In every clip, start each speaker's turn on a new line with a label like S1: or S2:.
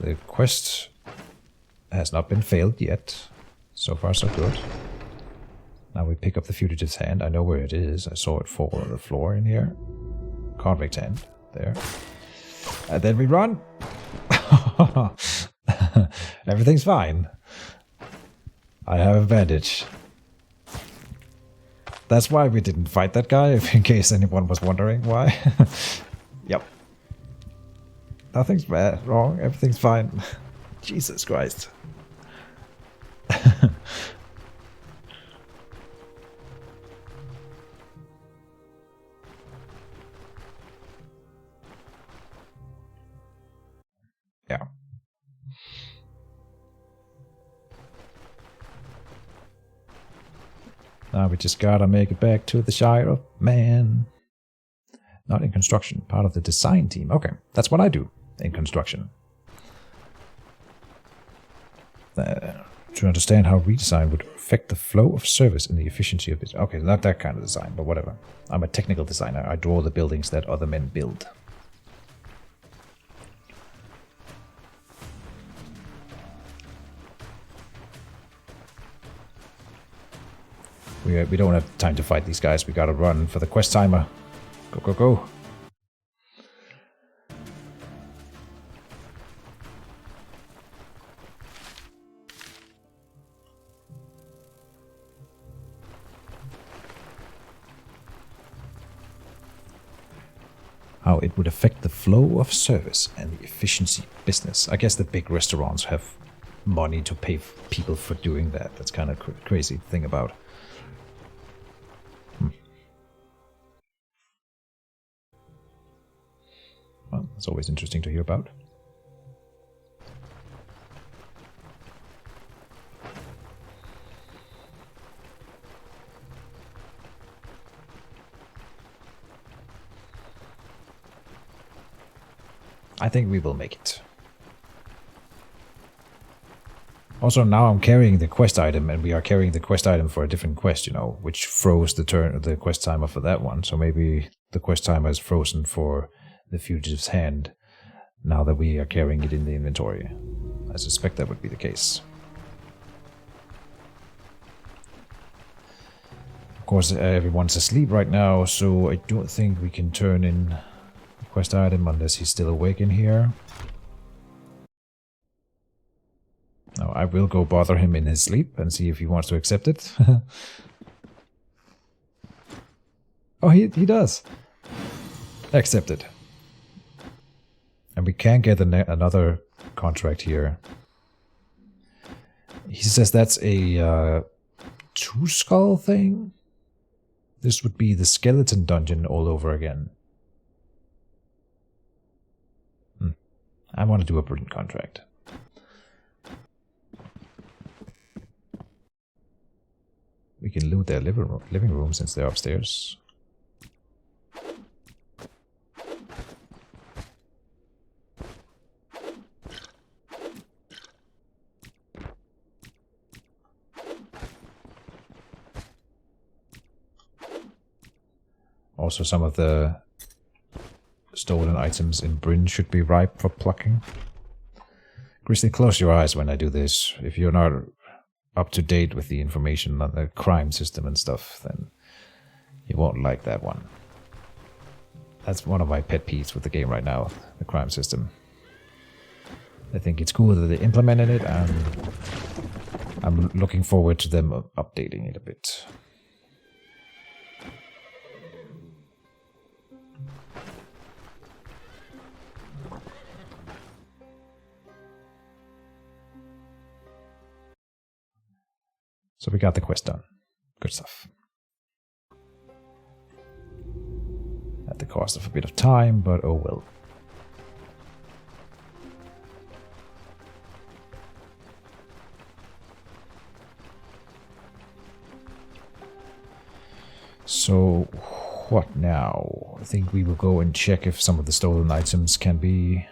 S1: the quest has not been failed yet. So far, so good. Now we pick up the fugitive's hand. I know where it is. I saw it fall on the floor in here. Convict's hand. There. And then we run. Everything's fine. I have advantage. That's why we didn't fight that guy, if in case anyone was wondering why. Yep. Nothing's bad, wrong, everything's fine. Jesus Christ. Yeah. Now we just gotta make it back to the Shire of Man. Not in construction, part of the design team. Okay, that's what I do in construction. To understand how redesign would affect the flow of service and the efficiency of it. Okay, not that kind of design, but whatever. I'm a technical designer. I draw the buildings that other men build. We don't have time to fight these guys. We gotta run for the quest timer. Go, go, go. How it would affect the flow of service and the efficiency of business. I guess the big restaurants have money to pay people for doing that. That's kind of crazy to think about. Well, it's always interesting to hear about. I think we will make it. Also, now I'm carrying the quest item, and we are carrying the quest item for a different quest, you know, which froze the quest timer for that one. So maybe the quest timer is frozen for the fugitive's hand, now that we are carrying it in the inventory. I suspect that would be the case. Of course, everyone's asleep right now, so I don't think we can turn in the quest item unless he's still awake in here. Now, I will go bother him in his sleep and see if he wants to accept it. Oh, he does. Accepted. And we can get another contract here. He says that's a two-skull thing? This would be the skeleton dungeon all over again. I want to do a prudent contract. We can loot their living room since they're upstairs. Also, some of the stolen items in Bryn should be ripe for plucking. Grizzly, close your eyes when I do this. If you're not up to date with the information on the crime system and stuff, then you won't like that one. That's one of my pet peeves with the game right now, the crime system. I think it's cool that they implemented it, and I'm looking forward to them updating it a bit. So we got the quest done. Good stuff. At the cost of a bit of time, but oh well. So, what now? I think we will go and check if some of the stolen items can be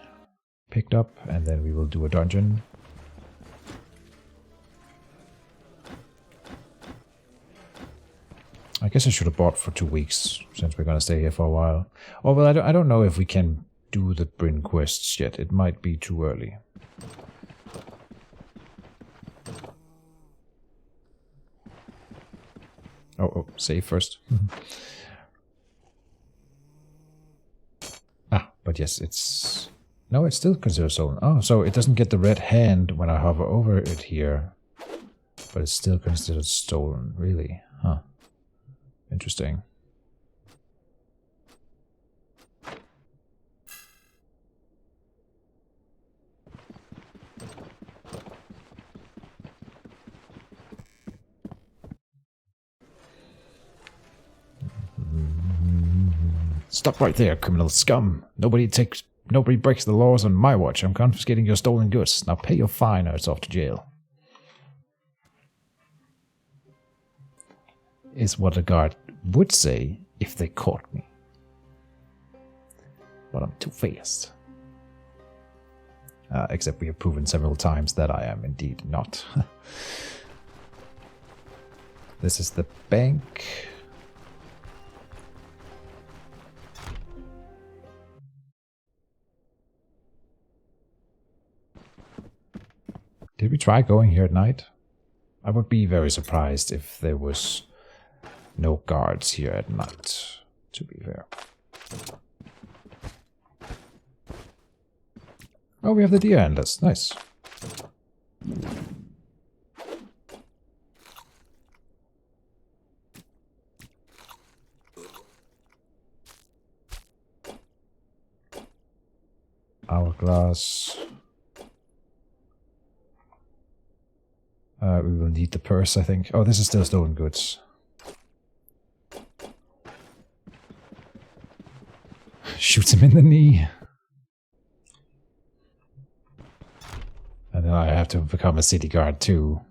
S1: picked up, and then we will do a dungeon. I guess I should have bought for 2 weeks, since we're going to stay here for a while. Oh, well, I don't know if we can do the Bryn quests yet. It might be too early. Oh, save first. But yes, it's... No, it's still considered stolen. Oh, so it doesn't get the red hand when I hover over it here. But it's still considered stolen, really? Huh. Interesting. Stop right there, criminal scum. Nobody breaks the laws on my watch. I'm confiscating your stolen goods. Now pay your fine or it's off to jail. Is what a guard would say if they caught me. But I'm too fast. Except we have proven several times that I am indeed not. This is the bank. Did we try going here at night? I would be very surprised if there was no guards here at night, to be fair. Oh, we have the deer antlers. Nice. Hourglass. We will need the purse, I think. Oh, this is still stolen goods. Shoots him in the knee. And then I have to become a city guard too.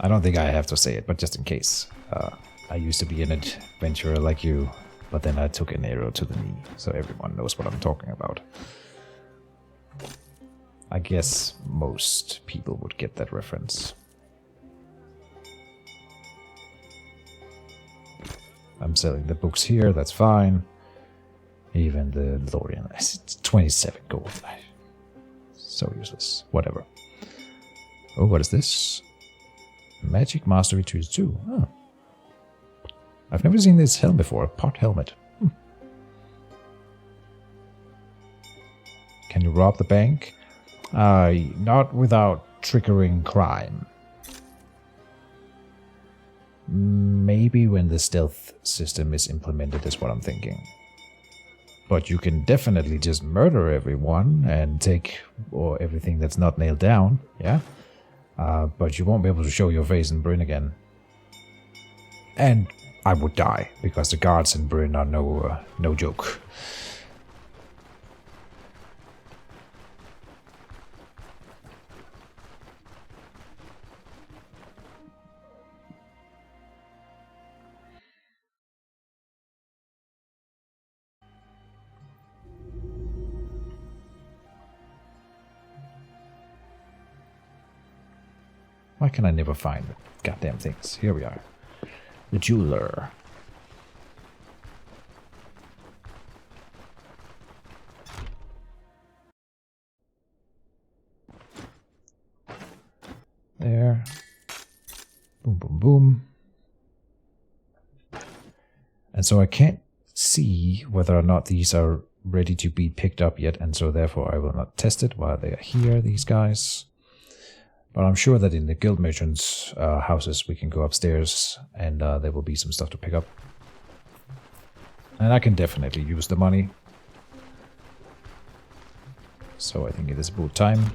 S1: I don't think I have to say it, but just in case. I used to be an adventurer like you. But then I took an arrow to the knee, so everyone knows what I'm talking about. I guess most people would get that reference. I'm selling the books here, that's fine. Even the Lorian, it's 27 gold. So useless, whatever. Oh, what is this? Magic Mastery 2. Oh. I've never seen this helm before, a pot helmet. Can you rob the bank? Not without triggering crime. Maybe when the stealth system is implemented is what I'm thinking. But you can definitely just murder everyone and take everything that's not nailed down, yeah? But you won't be able to show your face in Bryn again. And I would die, because the guards in Bryn are no joke. Why can I never find the goddamn things? Here we are. The jeweler. There. Boom, boom, boom. And so I can't see whether or not these are ready to be picked up yet, and so therefore I will not test it while they are here, these guys. But I'm sure that in the guild merchants' houses we can go upstairs and there will be some stuff to pick up. And I can definitely use the money. So I think it is about time.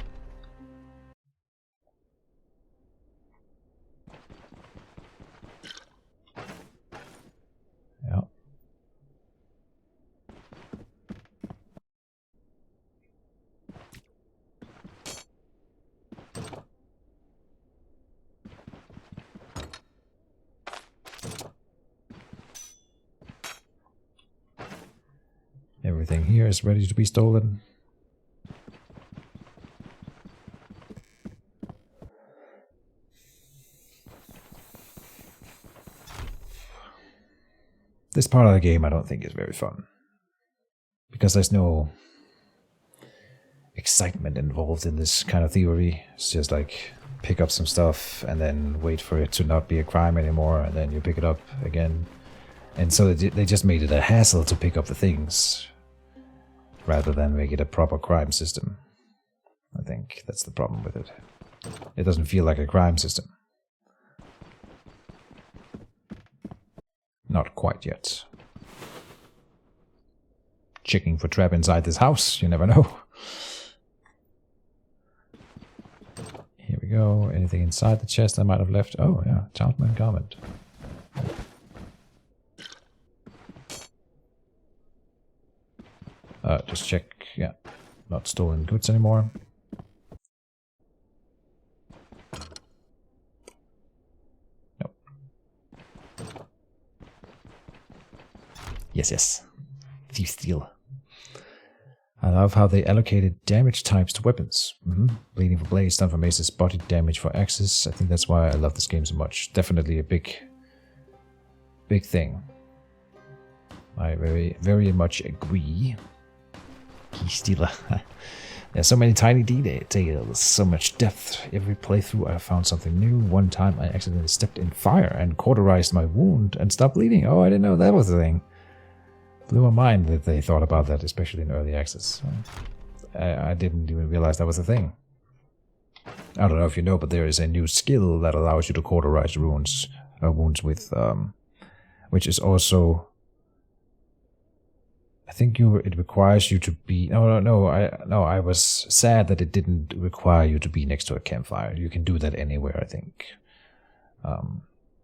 S1: Yeah. Everything here is ready to be stolen. This part of the game I don't think is very fun. Because there's no excitement involved in this kind of theory. It's just like pick up some stuff and then wait for it to not be a crime anymore, and then you pick it up again. And so they just made it a hassle to pick up the things rather than make it a proper crime system. I think that's the problem with it. It doesn't feel like a crime system. Not quite yet. Checking for trap inside this house, you never know. Here we go. Anything inside the chest I might have left? Oh yeah, talisman garment. Just check, yeah, not stolen goods anymore. Nope. Yes. Thief steal. I love how they allocated damage types to weapons. Bleeding for blades, stun for maces, body damage for axes. I think that's why I love this game so much. Definitely a big thing. I very much agree. Key stealer. There's so many tiny details, so much depth. Every playthrough I found something new. One time I accidentally stepped in fire and cauterized my wound and stopped bleeding. Oh, I didn't know that was a thing. Blew my mind that they thought about that, especially in early access. I didn't even realize that was a thing. I don't know if you know, but there is a new skill that allows you to cauterize wounds with, which is also, I think it requires you to be. No. I was sad that it didn't require you to be next to a campfire. You can do that anywhere, I think.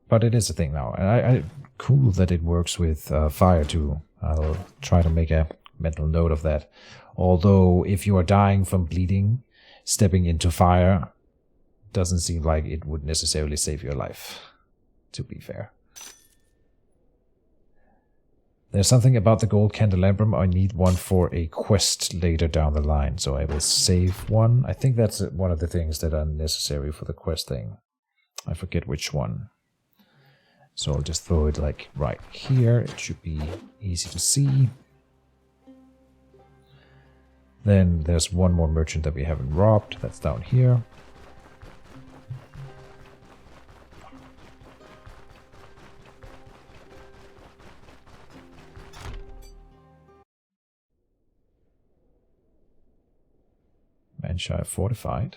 S1: But it is a thing now, and I cool that it works with fire too. I'll try to make a mental note of that. Although, if you are dying from bleeding, stepping into fire doesn't seem like it would necessarily save your life, to be fair. There's something about the gold candelabrum. I need one for a quest later down the line, so I will save one. I think that's one of the things that are necessary for the quest thing. I forget which one. So I'll just throw it like right here. It should be easy to see. Then there's one more merchant that we haven't robbed. That's down here. Manshire fortified.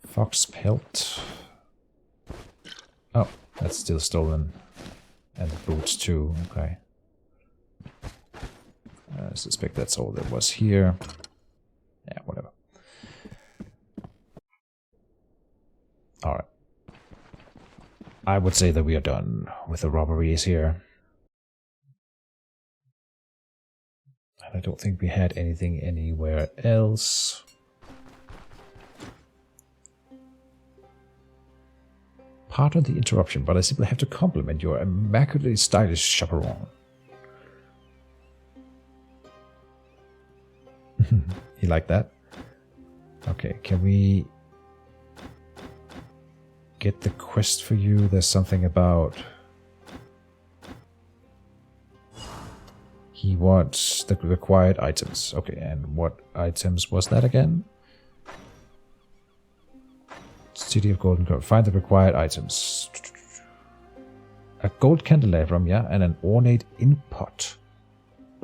S1: Fox pelt. Oh, that's still stolen. And the boots too, okay. I suspect that's all there was here. Yeah, whatever. Alright. I would say that we are done with the robberies here. And I don't think we had anything anywhere else. Pardon the interruption, but I simply have to compliment your immaculately stylish chaperone. You like that? Okay, can we get the quest for you? There's something about... He wants the required items. Okay, and what items was that again? City of Golden Curve. Find the required items. A gold candelabrum, yeah, and an ornate ink pot.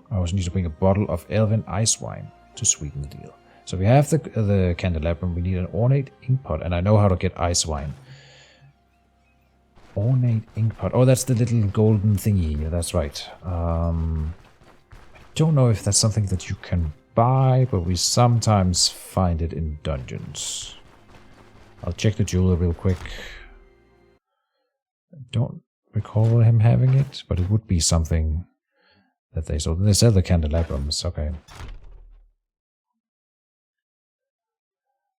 S1: I also need to bring a bottle of elven ice wine to sweeten the deal. So we have the candelabrum, we need an ornate ink pot, and I know how to get ice wine. Ornate ink pot. Oh, that's the little golden thingy. Yeah, that's right. I don't know if that's something that you can buy, but we sometimes find it in dungeons. I'll check the jeweler real quick. I don't recall him having it, but it would be something that they sold. They sell the candelabrums, okay.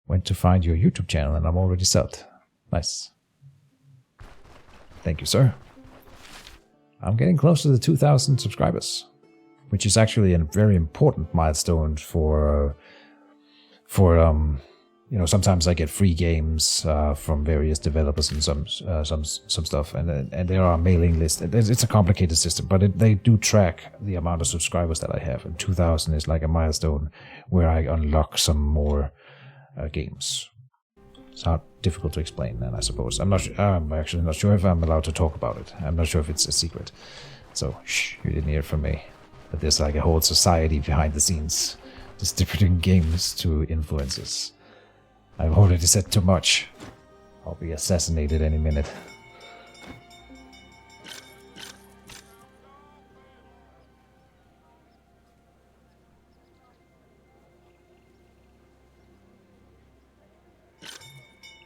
S1: Went to find your YouTube channel and I'm already subbed. Nice. Thank you, sir. I'm getting close to the 2,000 subscribers. which is actually a very important milestone for you know, sometimes I get free games from various developers and some stuff, and there are mailing lists. It's a complicated system, but they do track the amount of subscribers that I have, and 2,000 is like a milestone where I unlock some more games. It's not difficult to explain, then I suppose. I'm actually not sure if I'm allowed to talk about it. I'm not sure if it's a secret. So, shh, you didn't hear it from me. But there's like a whole society behind the scenes distributing games to influencers. I've already said too much. I'll be assassinated any minute.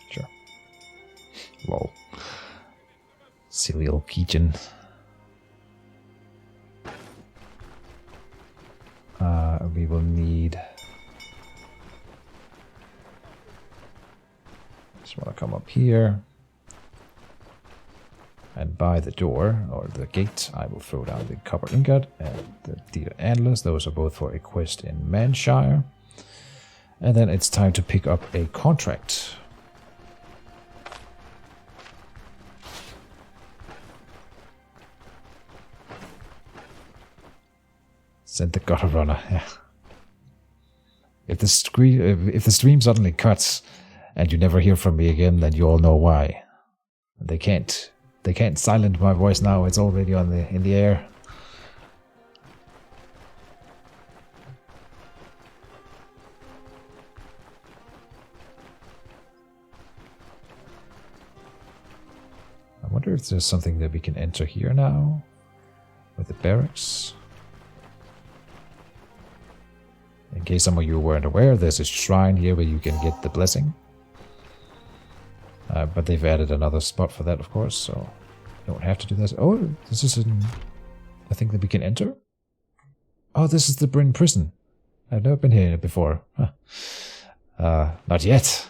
S1: Sure. Lol. Silly old Keejchen. We will need... Just want to come up here. And by the door, or the gate, I will throw down the copper ingot and the deer antlers. Those are both for a quest in Manshire. And then it's time to pick up a contract. Send the gutter runner, yeah. If the stream suddenly cuts and you never hear from me again, then you all know why. They can't silence my voice now. It's already in the air. I wonder if there's something that we can enter here now with the barracks. In case some of you weren't aware, there's a shrine here where you can get the blessing. But they've added another spot for that, of course, so you don't have to do this. Oh, this is a thing that we can enter? Oh, this is the Bryn prison. I've never been here before. Huh. Not yet.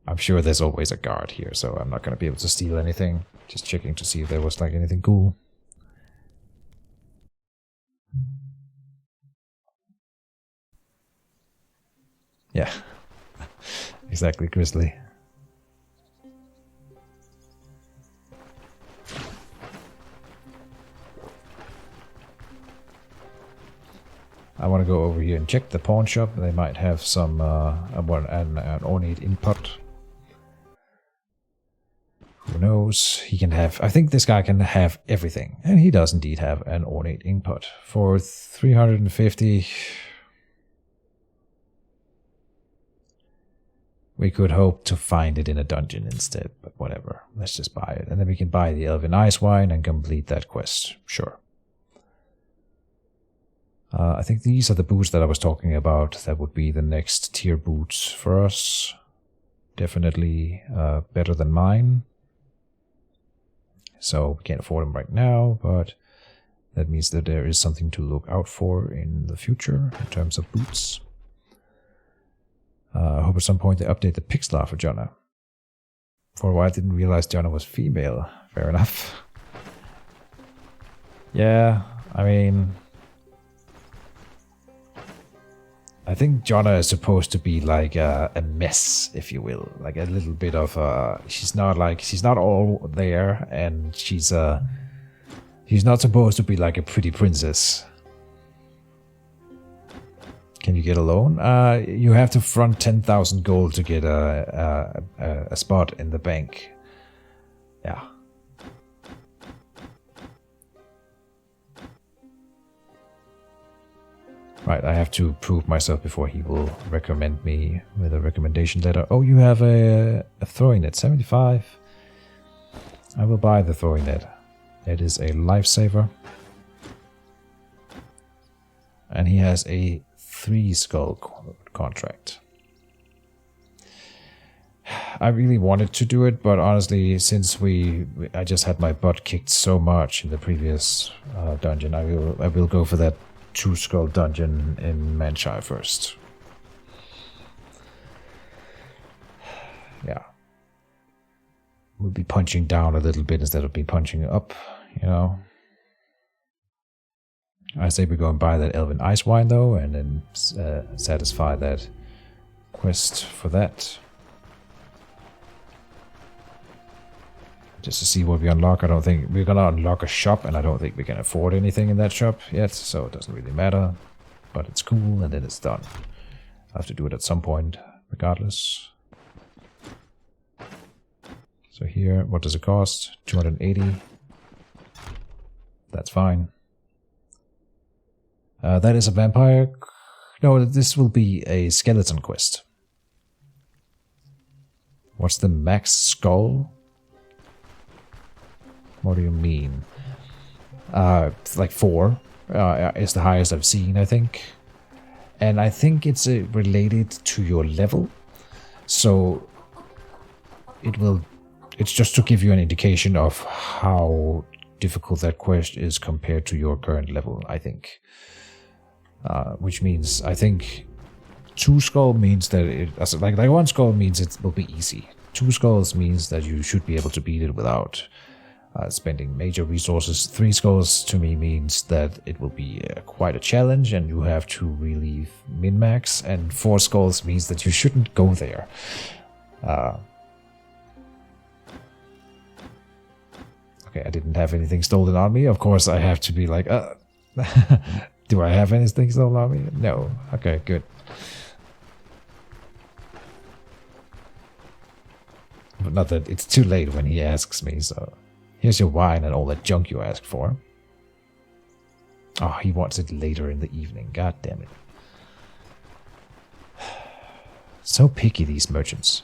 S1: I'm sure there's always a guard here, so I'm not going to be able to steal anything. Just checking to see if there was like anything cool. Yeah, exactly, Grizzly. I want to go over here and check the pawn shop. They might have some an ornate input. Who knows? He can have... I think this guy can have everything. And he does indeed have an ornate input. For 350... We could hope to find it in a dungeon instead, but whatever. Let's just buy it. And then we can buy the Elven Ice Wine and complete that quest. Sure. I think these are the boots that I was talking about. That would be the next tier boots for us. Definitely better than mine. So we can't afford them right now, but that means that there is something to look out for in the future in terms of boots. I hope at some point they update the Pixlar for Jonna. For a while I didn't realize Jonna was female. Fair enough. Yeah, I mean... I think Jonna is supposed to be like a mess, if you will. Like a little bit of she's not all there, and she's not supposed to be like a pretty princess. Can you get a loan? You have to front 10,000 gold to get a spot in the bank. Yeah. Right, I have to prove myself before he will recommend me with a recommendation letter. Oh, you have a throwing net, 75. I will buy the throwing net. It is a lifesaver. And he has a 3 skull contract. I really wanted to do it, but honestly, since I just had my butt kicked so much in the previous dungeon, I will go for that 2 skull dungeon in Manshire first. yeah. We'll be punching down a little bit instead of be punching up, you know. I say we go and buy that Elven Ice Wine, though, and then satisfy that quest for that. Just to see what we unlock. I don't think we're gonna unlock a shop, and I don't think we can afford anything in that shop yet, so it doesn't really matter. But it's cool, and then it's done. I have to do it at some point, regardless. So here, what does it cost? 280. That's fine. That is a vampire. No, this will be a skeleton quest. What's the max skull? What do you mean? Like 4 is the highest I've seen, I think. And I think it's related to your level. So it's just to give you an indication of how difficult that quest is compared to your current level, I think. Which means, I think 2 skull means that like 1 skull means it will be easy. 2 skulls means that you should be able to beat it without spending major resources. 3 skulls to me means that it will be quite a challenge and you have to really min-max, and 4 skulls means that you shouldn't go there. Okay, I didn't have anything stolen on me. Of course I have to be like, do I have anything stolen on me? No. Okay, good. But not that it's too late when he asks me, so... Here's your wine and all that junk you asked for. Oh, he wants it later in the evening. God damn it. So picky, these merchants.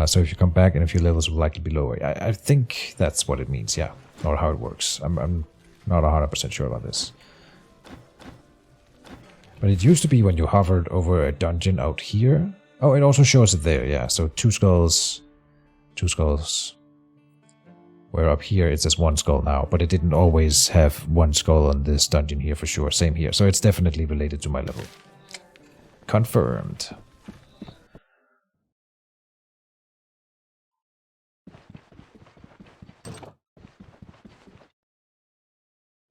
S1: So if you come back in a few levels, will likely be lower. I think that's what it means, yeah. Or how it works. I'm not 100% sure about this. But it used to be when you hovered over a dungeon out here. Oh, it also shows it there, yeah. So 2 skulls... 2 skulls. Where up here it says 1 skull now, but it didn't always have 1 skull on this dungeon here for sure. Same here, so it's definitely related to my level. Confirmed.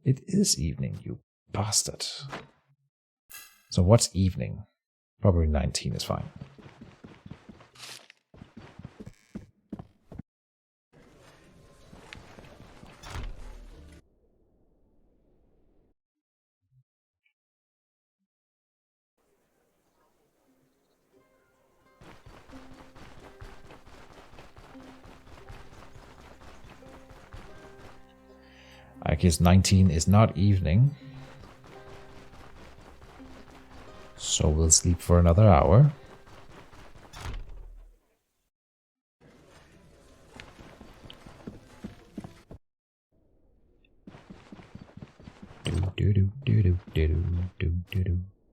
S1: It is evening, you bastard. So what's evening? Probably 19 is fine. I guess 19 is not evening. So we'll sleep for another hour.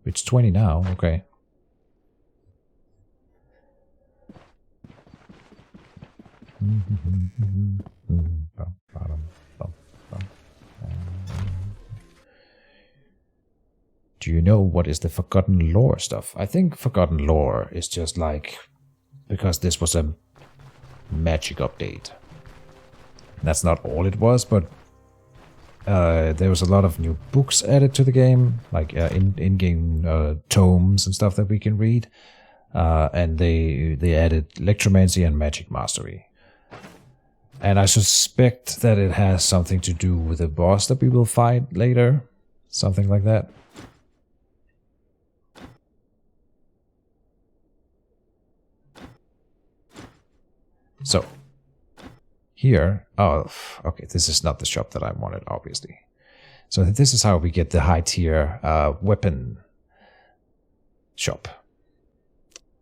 S1: It's 20 now, okay. Do you know what is the Forgotten Lore stuff? I think Forgotten Lore is just like... because this was a magic update. That's not all it was, but... there was a lot of new books added to the game, like in-game tomes and stuff that we can read. And they added Electromancy and Magic Mastery. And I suspect that it has something to do with the boss that we will fight later. Something like that. So, here, oh, okay, this is not the shop that I wanted, obviously. So this is how we get the high tier weapon shop.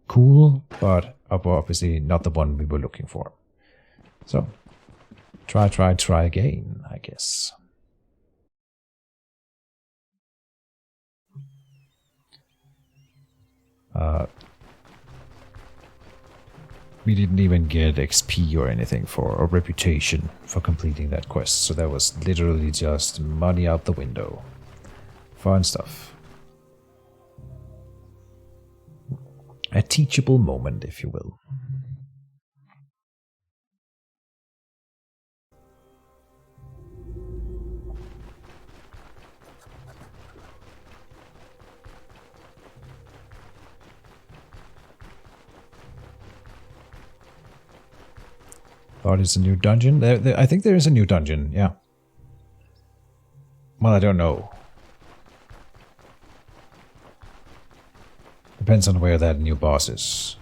S1: Cool, but obviously not the one we were looking for. So, try again, I guess. We didn't even get XP or anything for a reputation for completing that quest, so that was literally just money out the window. Fun stuff. A teachable moment, if you will. Thought it's a new dungeon. I think there is a new dungeon, yeah. Well, I don't know. Depends on where that new boss is.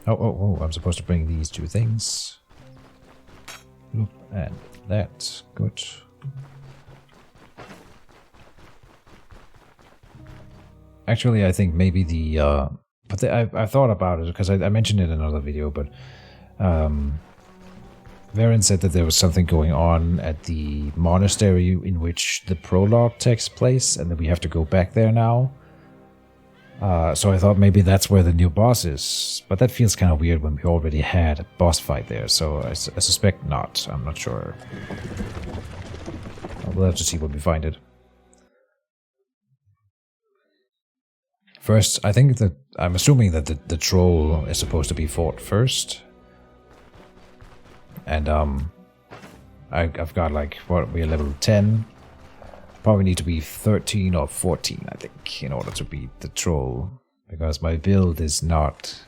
S1: Oh, I'm supposed to bring these two things. Loop and that. Good. Actually, I think maybe the... But I thought about it, because I mentioned it in another video, but Varen said that there was something going on at the monastery in which the prologue takes place, and that we have to go back there now. So I thought maybe that's where the new boss is, but that feels kind of weird when we already had a boss fight there, so I suspect not. I'm not sure. We'll have to see when we find it. First, I think that I'm assuming that the troll is supposed to be fought first. And I've got like, what, we're level 10. Probably need to be 13 or 14, I think, in order to beat the troll. Because my build is not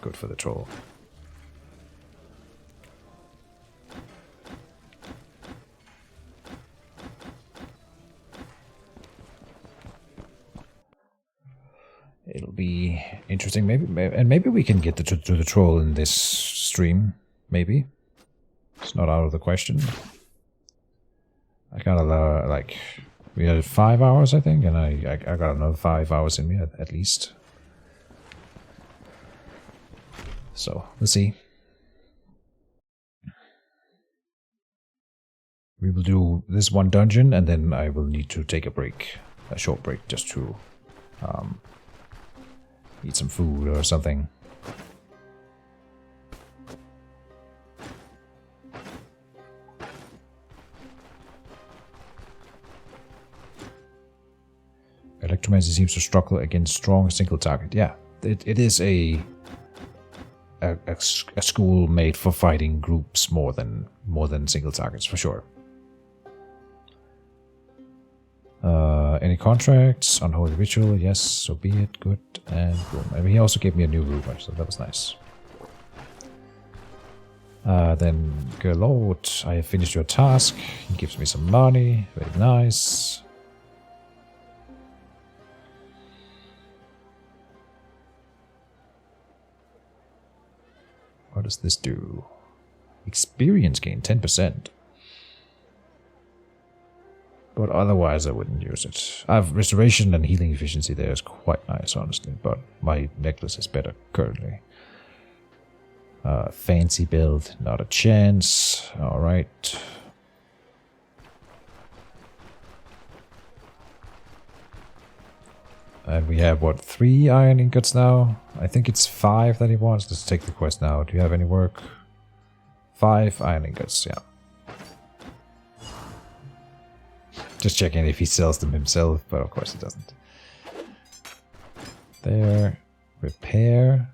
S1: good for the troll. It'll be interesting, maybe we can get to the troll in this stream, maybe. It's not out of the question. I got like, we had 5 hours, I think, and I got another 5 hours in me at least. So, let's see. We will do this one dungeon, and then I will need to take a break, a short break, just to eat some food or something. Electromancy seems to struggle against strong single target. Yeah, it is a school made for fighting groups more than single targets, for sure. Any contracts? Unholy ritual? Yes, so be it. Good. And boom. And he also gave me a new ruler, so that was nice. Then, good lord, I have finished your task. He gives me some money. Very nice. What does this do? Experience gain 10%. But otherwise I wouldn't use it. I have restoration and healing efficiency there is quite nice, honestly. But my necklace is better currently. Fancy build, not a chance. Alright. And we have, what, 3 iron ingots now? I think it's 5 that he wants. Let's take the quest now. Do you have any work? 5 iron ingots, yeah. Just checking if he sells them himself, but of course he doesn't. There. Repair.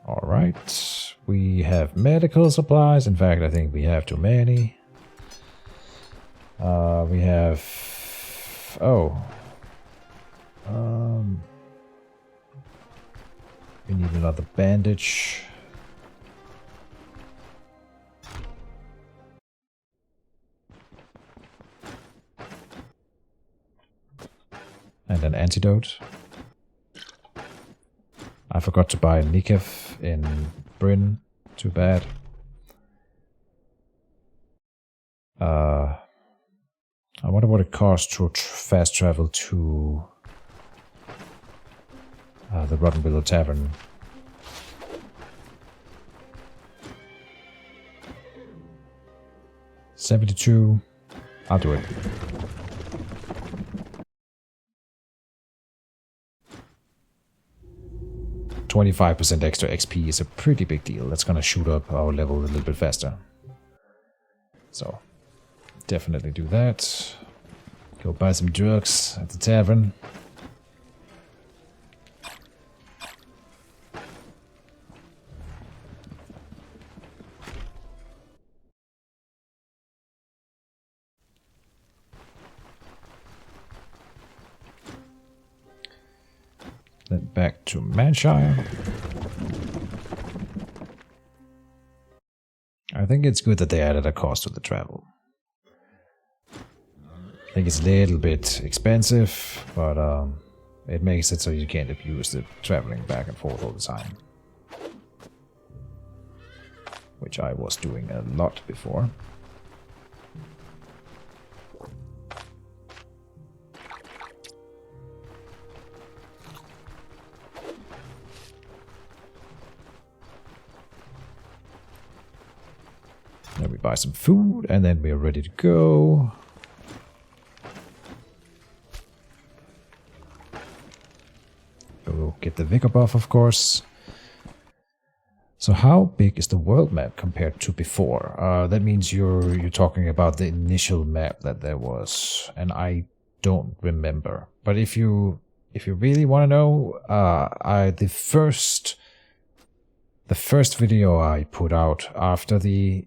S1: Alright. We have medical supplies. In fact, I think we have too many. We have... Oh. We need another bandage. And an antidote. I forgot to buy Nikev in Bryn. Too bad. I wonder what it costs to fast travel to the Rotten Willow Tavern. $72. I'll do it. $25% extra XP is a pretty big deal. That's gonna shoot up our level a little bit faster. So, definitely do that. Go buy some drugs at the tavern. Then back to Manshire. I think it's good that they added a cost to the travel. I think it's a little bit expensive, but it makes it so you can't abuse the traveling back and forth all the time. Which I was doing a lot before. Then we buy some food, and then we're ready to go. Go get the Vigor buff, of course. So how big is the world map compared to before? That means you're talking about the initial map that there was, and I don't remember. But if you really want to know, the first video I put out after the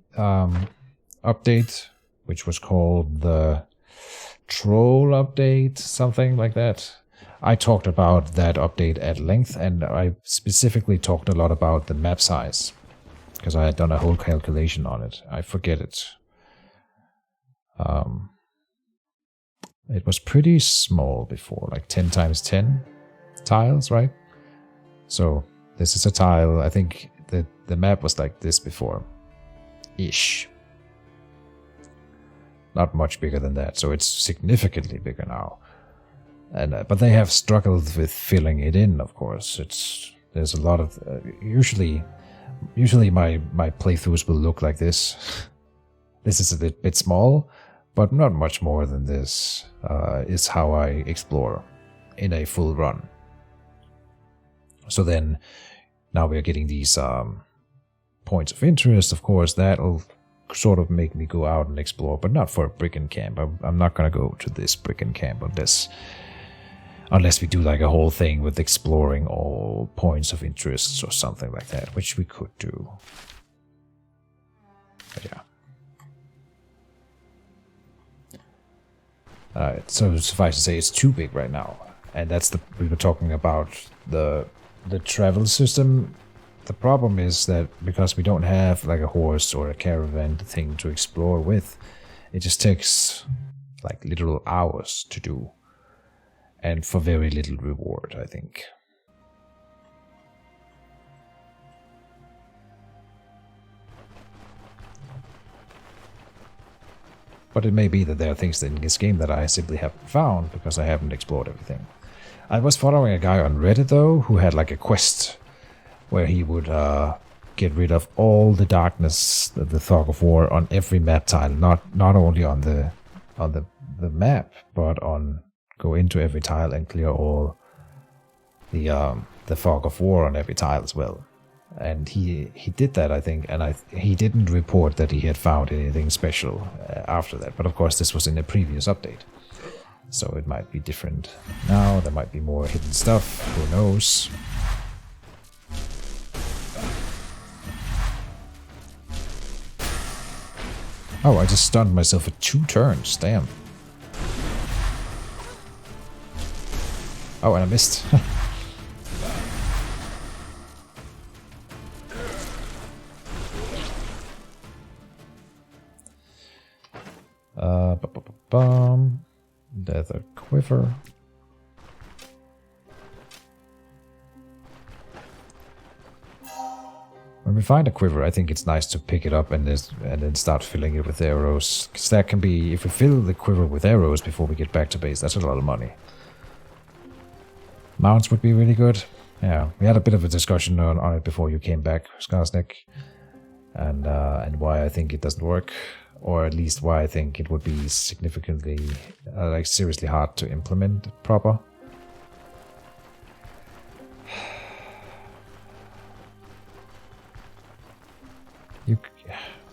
S1: update, which was called the Troll Update, something like that. I talked about that update at length, and I specifically talked a lot about the map size, because I had done a whole calculation on it. I forget it. It was pretty small before, like 10 times 10 tiles, right? So this is a tile. I think that the map was like this before. Ish. Not much bigger than that, so it's significantly bigger now. And but they have struggled with filling it in, of course. There's a lot of usually my playthroughs will look like this. This is a bit small, but not much more than this is how I explore in a full run. So then now we're getting these points of interest. Of course, that'll sort of make me go out and explore, but not for a brigand camp. I'm not gonna go to this brigand camp unless we do like a whole thing with exploring all points of interest or something like that, which we could do. But yeah. Alright, so suffice to say it's too big right now. And we were talking about the travel system. The problem is that because we don't have like a horse or a caravan thing to explore with, it just takes like literal hours to do. And for very little reward, I think. But it may be that there are things in this game that I simply haven't found because I haven't explored everything. I was following a guy on Reddit though, who had like a quest where he would get rid of all the darkness, the Fog of War on every map tile, not only on the map, but on go into every tile and clear all the Fog of War on every tile as well. And he did that, I think, and he didn't report that he had found anything special after that. But of course, this was in a previous update, so it might be different now. There might be more hidden stuff. Who knows? Oh, I just stunned myself for 2 turns. Damn. Oh, and I missed. Leather quiver. When we find a quiver, I think it's nice to pick it up and then start filling it with arrows. Because that can be, if we fill the quiver with arrows before we get back to base, that's a lot of money. Mounts would be really good. Yeah, we had a bit of a discussion on it before you came back, Skarsnik, and why I think it doesn't work, or at least why I think it would be significantly, like seriously hard to implement proper.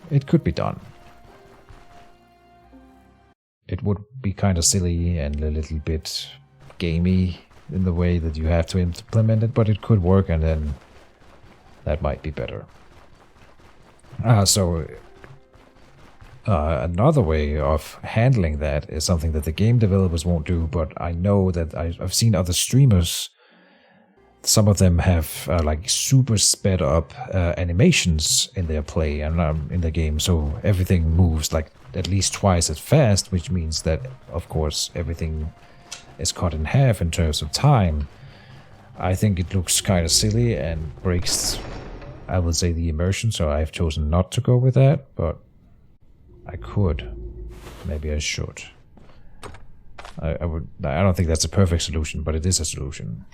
S1: It could be done. would be kind of silly and a little bit gamey in the way that you have to implement it, but it could work, and then that might be better. Another way of handling that is something that the game developers won't do, but I know that I've seen other streamers. Some of them have like super sped up animations in their play and in the game, so everything moves like at least twice as fast, which means that, of course, everything is cut in half in terms of time. I think it looks kind of silly and breaks, I would say, the immersion, so I've chosen not to go with that, but I could. Maybe I should. I don't think that's a perfect solution, but it is a solution.